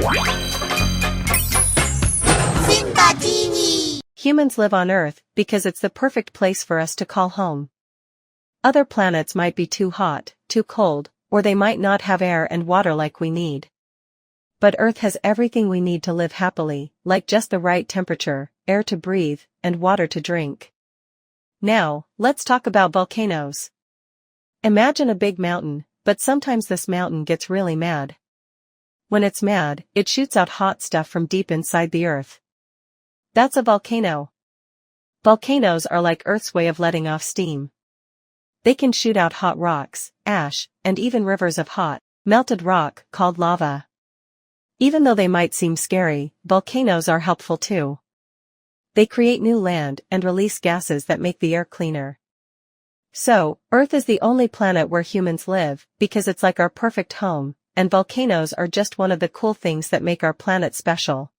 Simba TV. Humans live on Earth because it's the perfect place for us to call home. Other planets might be too hot, too cold, or they might not have air and water like we need. But Earth has everything we need to live happily, like just the right temperature, air to breathe, and water to drink. Now, let's talk about volcanoes. Imagine a big mountain, but sometimes this mountain gets really mad. When it's mad, it shoots out hot stuff from deep inside the Earth. That's a volcano. Volcanoes are like Earth's way of letting off steam. They can shoot out hot rocks, ash, and even rivers of hot, melted rock called lava. Even though they might seem scary, volcanoes are helpful too. They create new land and release gases that make the air cleaner. So, Earth is the only planet where humans live, because it's like our perfect home, and volcanoes are just one of the cool things that make our planet special.